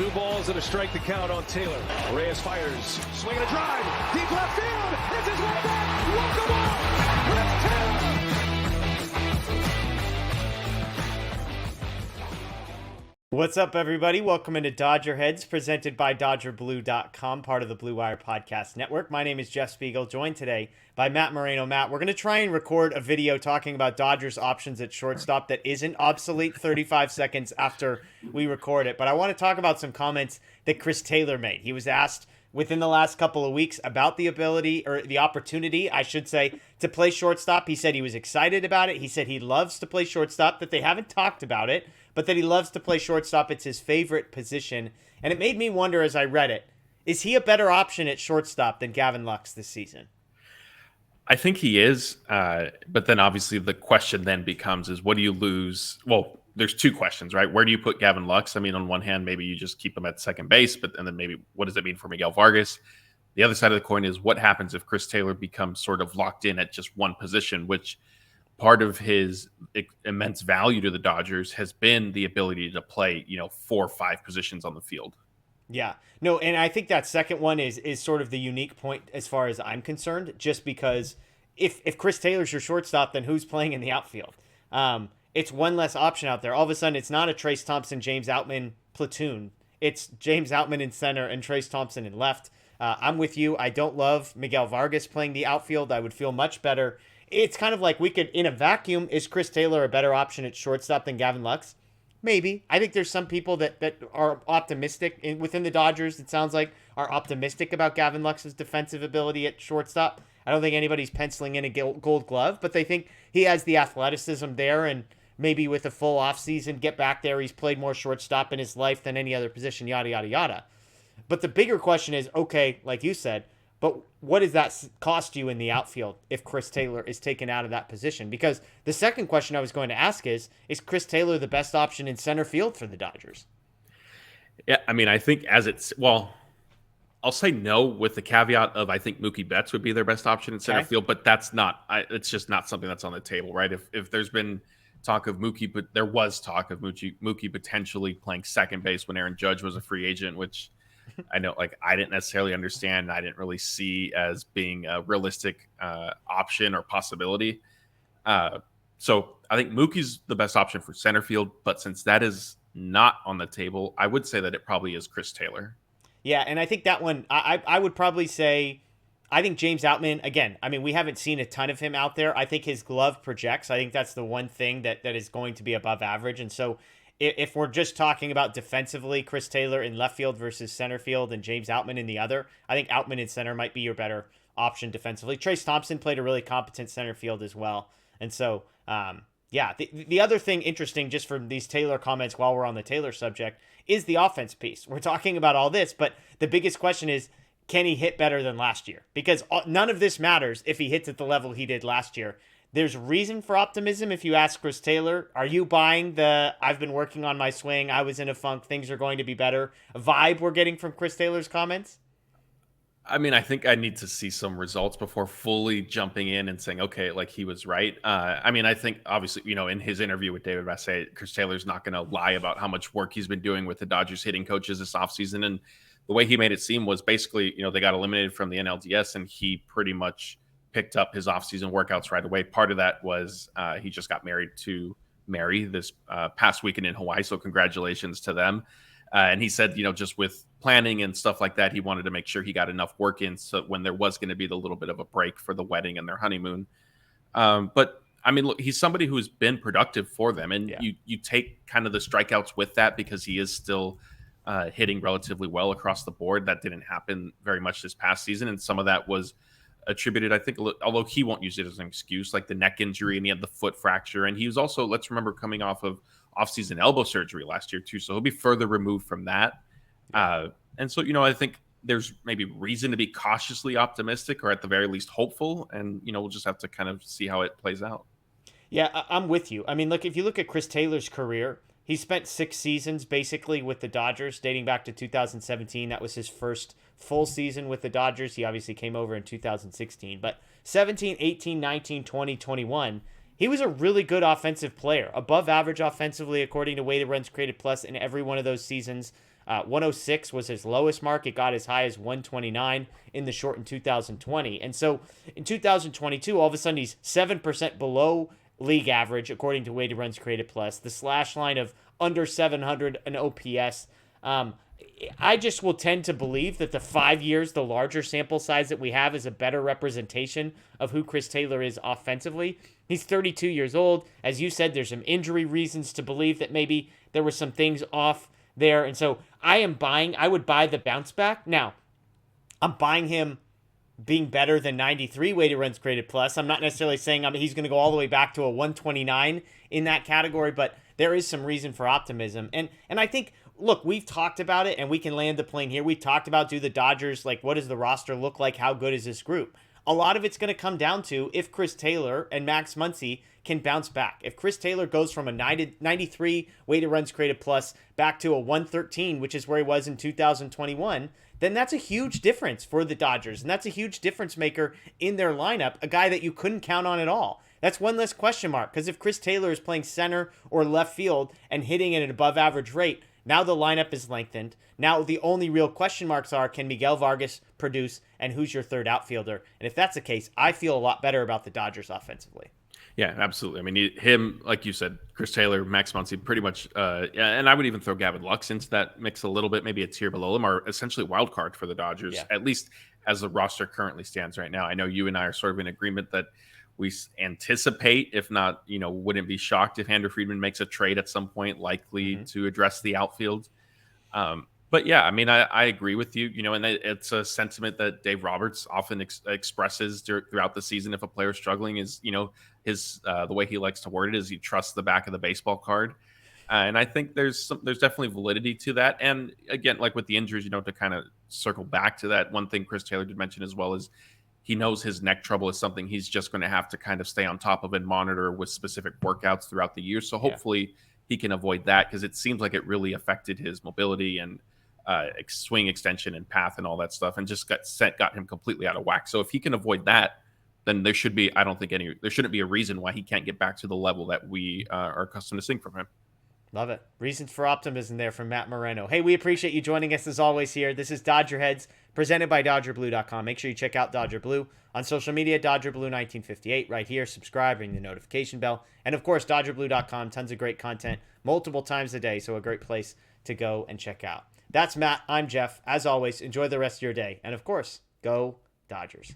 2 balls and a strike to count on Taylor. Reyes fires, swing and a drive, deep left field. It's his way back. Walk him off. Chris Taylor. What's up, everybody? Welcome into DodgerHeads, presented by DodgerBlue.com, part of the Blue Wire Podcast Network. My name is Jeff Spiegel, joined today by Matt Moreno. Matt, we're going to try and record a video talking about Dodgers options at shortstop that isn't obsolete 35 seconds after we record it. But I want to talk about some comments that Chris Taylor made. He was asked within the last couple of weeks about the ability, or the opportunity, I should say, to play shortstop. He said he was excited about it. He said he loves to play shortstop, that they haven't talked about it, but that he loves to play shortstop. It's his favorite position. And it made me wonder as I read it, is he a better option at shortstop than Gavin Lux this season? I think he is. But then obviously the question then becomes is what do you lose? Well, there's two questions, right? Where do you put Gavin Lux? I mean, on one hand, maybe you just keep him at second base, and then maybe what does it mean for Miguel Vargas? The other side of the coin is what happens if Chris Taylor becomes sort of locked in at just one position, which part of his immense value to the Dodgers has been the ability to play, 4 or 5 positions on the field. Yeah, no, and I think that second one is sort of the unique point as far as I'm concerned, just because if Chris Taylor's your shortstop, then who's playing in the outfield? It's one less option out there. All of a sudden, it's not a Trace Thompson, James Outman platoon. It's James Outman in center and Trace Thompson in left. I'm with you. I don't love Miguel Vargas playing the outfield. I would feel much better. It's kind of like we could, in a vacuum, is Chris Taylor a better option at shortstop than Gavin Lux? Maybe. I think there's some people that are optimistic within the Dodgers, it sounds like, are optimistic about Gavin Lux's defensive ability at shortstop. I don't think anybody's penciling in a gold glove, but they think he has the athleticism there, and maybe with a full offseason, get back there. He's played more shortstop in his life than any other position, yada, yada, yada. But the bigger question is, okay, like you said, but what does that cost you in the outfield if Chris Taylor is taken out of that position? Because the second question I was going to ask is Chris Taylor the best option in center field for the Dodgers? Yeah, I mean, I think I'll say no with the caveat of I think Mookie Betts would be their best option in center field, but it's just not something that's on the table, right? If there's been talk of Mookie, but there was talk of Mookie potentially playing second base when Aaron Judge was a free agent, which I know, I didn't necessarily understand. I didn't really see as being a realistic option or possibility. So I think Mookie's the best option for center field, but since that is not on the table, I would say that it probably is Chris Taylor. Yeah, and I think that one, I would probably say, I think James Outman, again, I mean, we haven't seen a ton of him out there. I think his glove projects. I think that's the one thing that is going to be above average. And so if we're just talking about defensively, Chris Taylor in left field versus center field and James Outman in the other, I think Outman in center might be your better option defensively. Trace Thompson played a really competent center field as well. And so, the other thing interesting just from these Taylor comments while we're on the Taylor subject is the offense piece. We're talking about all this, but the biggest question is, can he hit better than last year? Because none of this matters if he hits at the level he did last year. There's reason for optimism if you ask Chris Taylor. Are you buying the I've been working on my swing, I was in a funk, things are going to be better vibe we're getting from Chris Taylor's comments? I mean, I think I need to see some results before fully jumping in and saying, okay, he was right. I mean, I think obviously, in his interview with David Bassett, Chris Taylor's not going to lie about how much work he's been doing with the Dodgers hitting coaches this offseason. And the way he made it seem was basically, they got eliminated from the NLDS and he pretty much picked up his offseason workouts right away. Part of that was he just got married to Mary this past weekend in Hawaii. So congratulations to them. And he said, just with planning and stuff like that, he wanted to make sure he got enough work in so when there was going to be the little bit of a break for the wedding and their honeymoon. But I mean, look, he's somebody who's been productive for them. And you take kind of the strikeouts with that because he is still hitting relatively well across the board. That didn't happen very much this past season. And some of that was attributed, I think, although he won't use it as an excuse, like the neck injury and he had the foot fracture. And he was also, let's remember, coming off of off-season elbow surgery last year too. So he'll be further removed from that. And so, I think there's maybe reason to be cautiously optimistic or at the very least hopeful. And, we'll just have to kind of see how it plays out. Yeah, I'm with you. I mean, look, if you look at Chris Taylor's career, he spent 6 seasons basically with the Dodgers dating back to 2017. That was his first full season with the Dodgers. He obviously came over in 2016, but 17, 18, 19, 20, 21, he was a really good offensive player, above average offensively according to weighted runs created plus in every one of those seasons. 106 was his lowest mark. It got as high as 129 in the short in 2020. And so in 2022, all of a sudden he's 7% below league average, according to weighted runs created plus. The slash line of under 700 an OPS. I just will tend to believe that the 5 years, the larger sample size that we have, is a better representation of who Chris Taylor is offensively. He's 32 years old. As you said, there's some injury reasons to believe that maybe there were some things off there. And so I would buy the bounce back. Now, I'm buying him being better than 93 weighted runs created plus. I'm not necessarily saying he's going to go all the way back to a 129 in that category, but there is some reason for optimism. And I think, look, we've talked about it, and we can land the plane here. We've talked about, do the Dodgers, like, what does the roster look like? How good is this group? A lot of it's going to come down to if Chris Taylor and Max Muncy can bounce back. If Chris Taylor goes from a 93 weighted runs created plus back to a 113, which is where he was in 2021, then that's a huge difference for the Dodgers. And that's a huge difference maker in their lineup, a guy that you couldn't count on at all. That's one less question mark, because if Chris Taylor is playing center or left field and hitting at an above average rate, now the lineup is lengthened. Now the only real question marks are, can Miguel Vargas produce, and who's your third outfielder? And if that's the case, I feel a lot better about the Dodgers offensively. Yeah, absolutely. I mean, him, like you said, Chris Taylor, Max Muncy, pretty much, and I would even throw Gavin Lux into that mix a little bit, maybe a tier below him, are essentially wild card for the Dodgers, at least as the roster currently stands right now. I know you and I are sort of in agreement that we anticipate, if not, wouldn't be shocked if Andrew Friedman makes a trade at some point, likely to address the outfield. But yeah, I mean, I agree with you, and it's a sentiment that Dave Roberts often expresses throughout the season. If a player's struggling, is, his the way he likes to word it is he trusts the back of the baseball card. And I think there's definitely validity to that. And again, like with the injuries, to kind of circle back to that, one thing Chris Taylor did mention as well is he knows his neck trouble is something he's just going to have to kind of stay on top of and monitor with specific workouts throughout the year. So hopefully he can avoid that, because it seems like it really affected his mobility and swing extension and path and all that stuff, and just got him completely out of whack. So if he can avoid that, then there shouldn't be a reason why he can't get back to the level that we are accustomed to seeing from him. Love it. Reasons for optimism there from Matt Moreno. Hey, we appreciate you joining us as always here. This is Dodger Heads, presented by DodgerBlue.com. Make sure you check out Dodger Blue on social media, DodgerBlue1958 right here. Subscribe, ring the notification bell. And of course, DodgerBlue.com, tons of great content multiple times a day, so a great place to go and check out. That's Matt. I'm Jeff. As always, enjoy the rest of your day. And of course, go Dodgers.